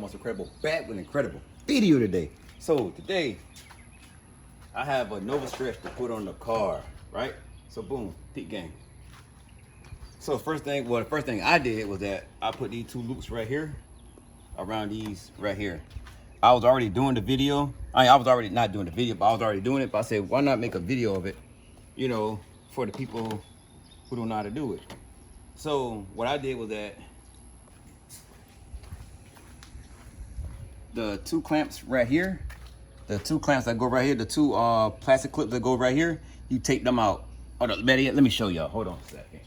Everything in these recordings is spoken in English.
Most Incredible, back with an incredible video today. So today, I have a novistretch to put on the car, right? So boom, peak game. So the first thing I did was that I put these two loops right here, around these right here. I was already doing the video. I was already not doing the video, but I was already doing it. But I said, why not make a video of it, you know, for the people who don't know how to do it. So what I did was that the two clamps right here, the two clamps that go right here, the two plastic clips that go right here, you take them out. Hold on, let me show y'all. Hold on a second.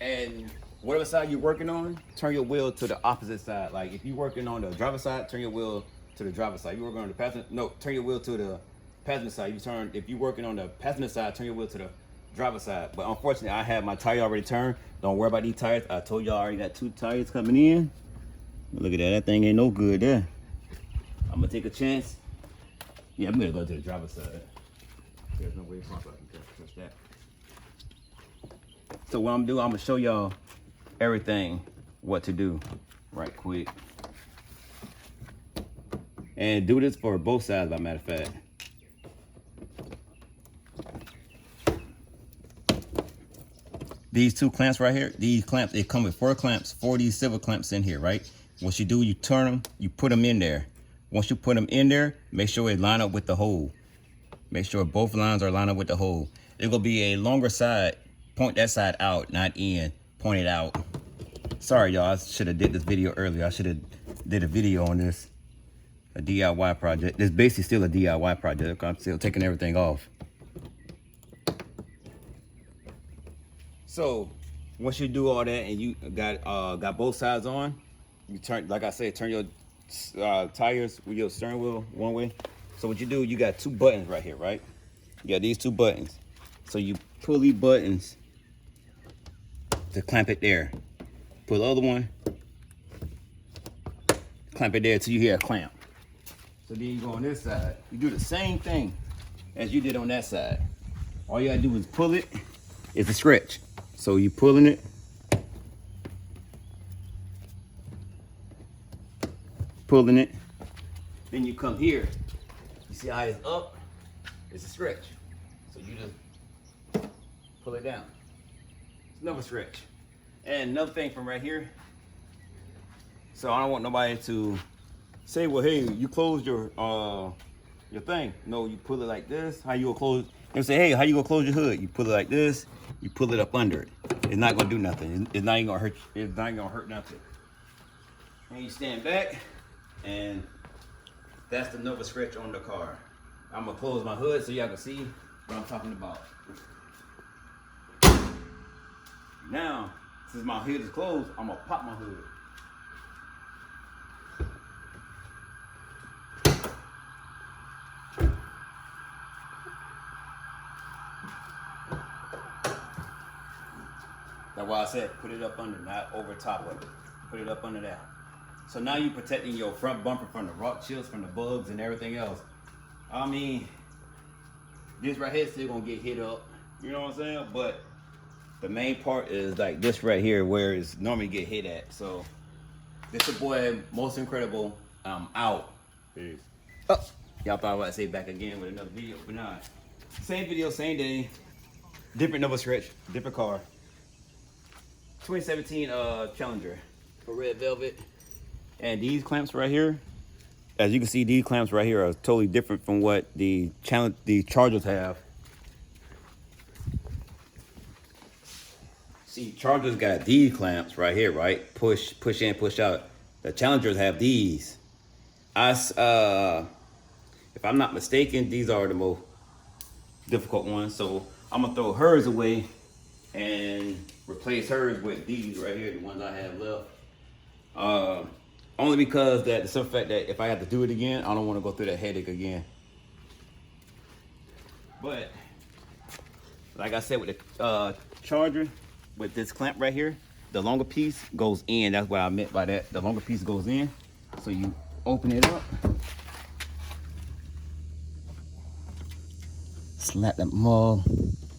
And whatever side you're working on, turn your wheel to the opposite side. Like if you're working on the driver's side, turn your wheel to the driver's side. If you're working on the passenger, no, turn your wheel to the passenger side. If you're working on the passenger side, turn your wheel to the driver's side. But unfortunately, I have my tire already turned. Don't worry about these tires. I told y'all I already got two tires coming in. But look at that. That thing ain't no good there. I'm gonna take a chance. Yeah, I'm gonna go to the driver's side. There's no way I can touch that. So what I'm gonna do, I'm gonna show y'all everything what to do right quick. And do this for both sides, by matter of fact. These two clamps right here, these clamps, they come with 4 clamps, 4 these silver clamps in here, right? What you do, you turn them, you put them in there. Once you put them in there, make sure it line up with the hole. Make sure both lines are lined up with the hole. It's gonna be a longer side. Point that side out, not in. Point it out. Sorry, y'all. I should have did this video earlier. I should have did a video on this. A DIY project. It's basically still a DIY project. I'm still taking everything off. So once you do all that and you got both sides on, you turn, like I said, turn your tires with your steering wheel one way. So what you do, you got 2 buttons right here, right? You got these 2 buttons. So you pull these buttons to clamp it there. Pull the other one, clamp it there till you hear a clamp. So then you go on this side. You do the same thing as you did on that side. All you gotta do is pull it. It's a stretch. So you pulling it, pulling it. Then you come here. You see how it's up? It's a stretch. So you just pull it down. It's another stretch. And another thing from right here. So I don't want nobody to say, well, hey, you closed your thing. No, you pull it like this. How you gonna close? You say, hey, how you gonna close your hood? You pull it like this. You pull it up under it. It's not gonna do nothing. It's not even gonna hurt. It's not even gonna hurt nothing. And you stand back, and that's the novistretch on the car. I'm gonna close my hood so y'all can see what I'm talking about. Now, since my hood is closed, I'm gonna pop my hood. That's why I said put it up under, not over top of it. Put it up under that. So now you're protecting your front bumper from the rock chips, from the bugs and everything else. I mean, this right here is still gonna get hit up. You know what I'm saying? But the main part is like this right here where it's normally get hit at. So this your boy, Most Incredible. I'm out. Peace. Oh, y'all thought I was about to say back again with another video, but nah. Same video, same day, different novistretch, different car. 2017 Challenger for red velvet. And these clamps right here, as you can see, these clamps right here are totally different from what the Chargers have. See, Chargers got these clamps right here, right? Push in, push out. The Challengers have these. If I'm not mistaken, these are the most difficult ones. So I'm gonna throw hers away and replace hers with these right here, the ones I have left. Only because that the simple fact that if I have to do it again, I don't want to go through that headache again. But like I said, with the Charger, with this clamp right here, the longer piece goes in. That's what I meant by that. The longer piece goes in. So you open it up, slap that mug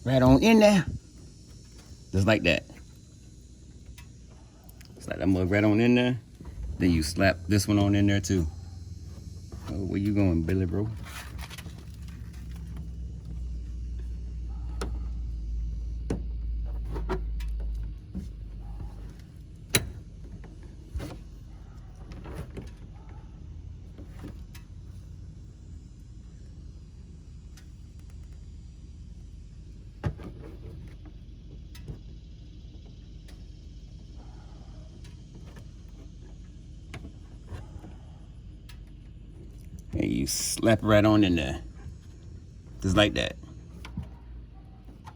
right on in there, just like that. Slap that mug right on in there. Then you slap this one on in there too. Oh, where you going, Billy bro? And you slap it right on in there. Just like that.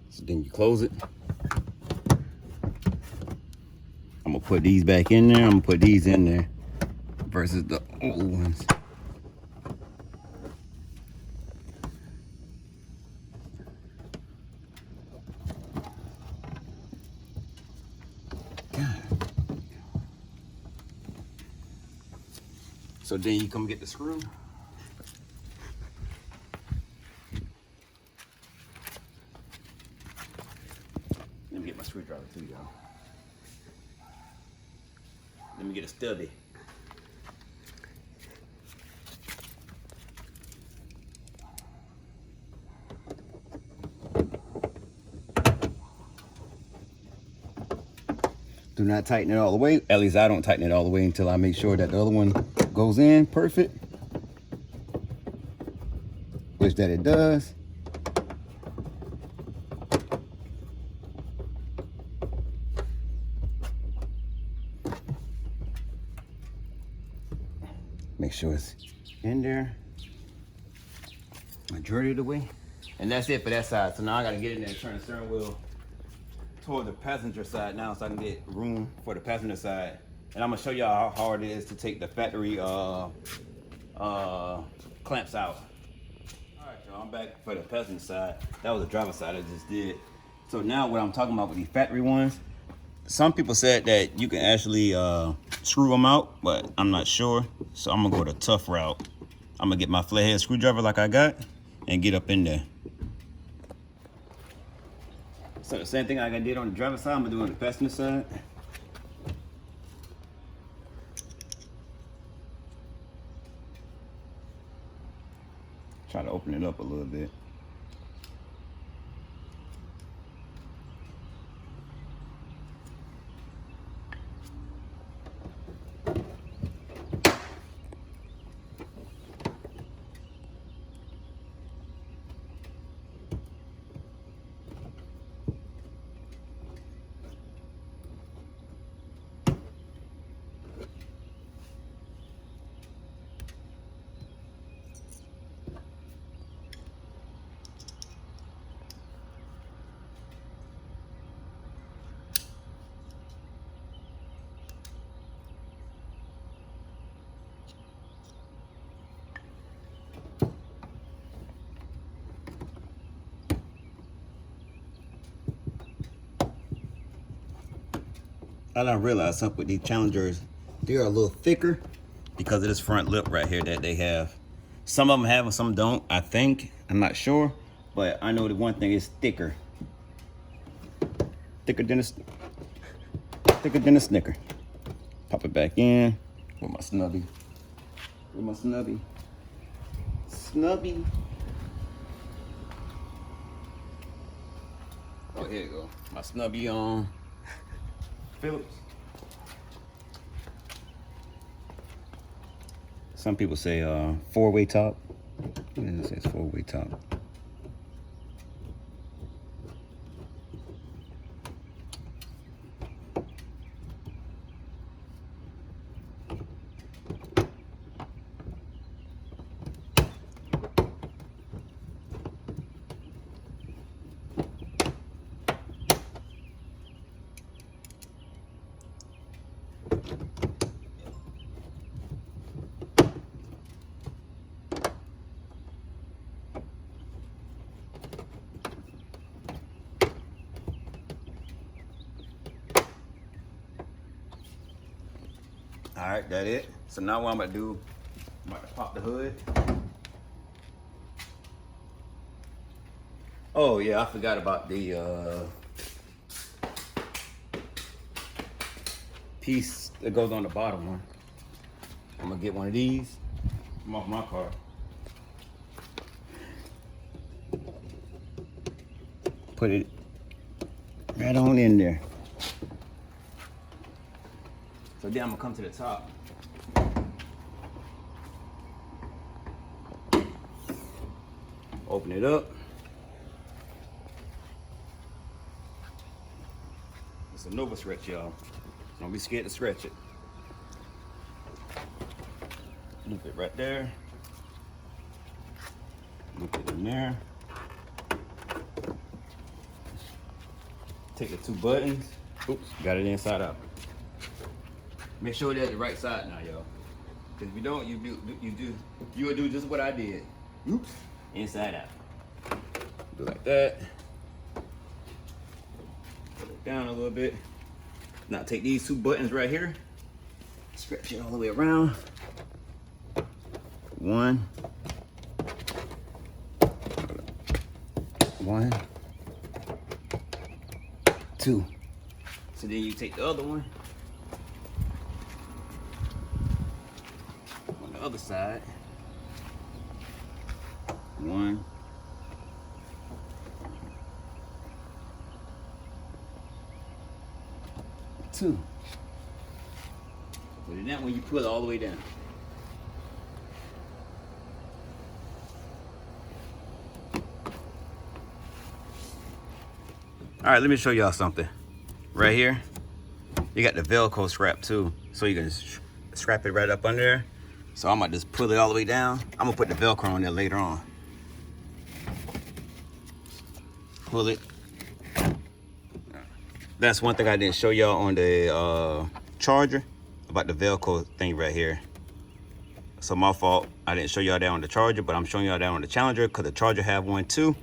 So then you close it. I'm gonna put these back in there. I'm gonna put these in there versus the old ones. So then you come get the screw. Let me get my screwdriver too, y'all. Let me get a stubby. Do not tighten it all the way. At least I don't tighten it all the way until I make sure that the other one goes in perfect. Which that it does. Make sure it's in there majority of the way. And that's it for that side. So now I gotta get in there and turn the steering wheel toward the passenger side now so I can get room for the passenger side. And I'm gonna show y'all how hard it is to take the factory clamps out. All right, y'all, I'm back for the passenger side. That was the driver's side I just did. So now what I'm talking about with these factory ones, some people said that you can actually screw them out, but I'm not sure. So I'm gonna go the tough route. I'm gonna get my flathead screwdriver like I got and get up in there. So the same thing like I did on the driver's side, I'm gonna do on the passenger side. Try to open it up a little bit. I done realized something with these Challengers. They're a little thicker because of this front lip right here that they have. Some of them have and some don't, I think. I'm not sure. But I know the one thing is thicker. Thicker than a Snicker. Pop it back in with my snubby. With my snubby. Snubby. Oh, here you go. My snubby on. Phillips. Some people say 4-way top. It says 4-way top. All right, that it. So now what I'm gonna do, I'm about to pop the hood. Oh yeah, I forgot about the piece that goes on the bottom one. I'm gonna get one of these. I'm off my car. Put it right on in there. So then I'm gonna come to the top. Open it up. It's a novistretch, y'all. Don't be scared to stretch it. Loop it right there. Loop it in there. Take the 2 buttons. Oops, got it inside out. Make sure they're the right side now, y'all. Because if you don't, you would do just what I did. Oops, inside out. Do like that. Put it down a little bit. Now take these 2 buttons right here. Stretch it all the way around. 1. 1. 2. So then you take the other one on the other side. 1. 2. But in that one you pull it all the way down. All right, let me show y'all something. Right here, you got the Velcro strap too. So you can strap it right up under there. So I'm gonna just pull it all the way down. I'm gonna put the Velcro on there later on. Pull it. That's one thing I didn't show y'all on the charger about the Velcro thing right here. So my fault, I didn't show y'all that on the charger, but I'm showing y'all that on the Challenger because the Charger have one too.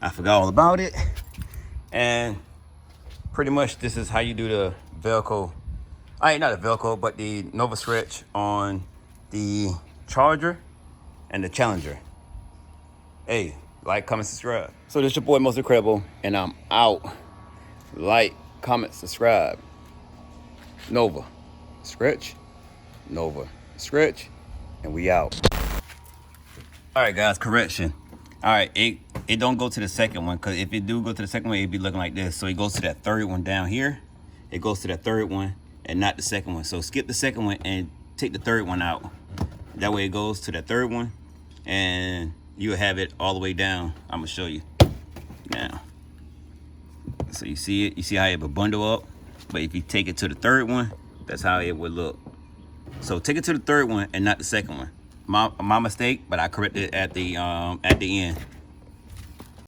I forgot all about it. And pretty much this is how you do the Velcro. Not the Velcro, but the novistretch on the Charger and the Challenger. Hey, like, comment, subscribe. So this your boy Most Incredible, and I'm out. Like, comment, subscribe. Nova stretch, Nova stretch, and we out. All right, guys, correction. All right, it don't go to the second one, because if it do go to the second one, it'd be looking like this. So it goes to that third one down here. It goes to that third one and not the second one. So skip the second one and take the third one out. That way it goes to the third one and you'll have it all the way down. I'm gonna show you now. So you see it, you see how it would bundle up? But if you take it to the third one, that's how it would look. So take it to the third one and not the second one. My mistake, but I corrected it at the end.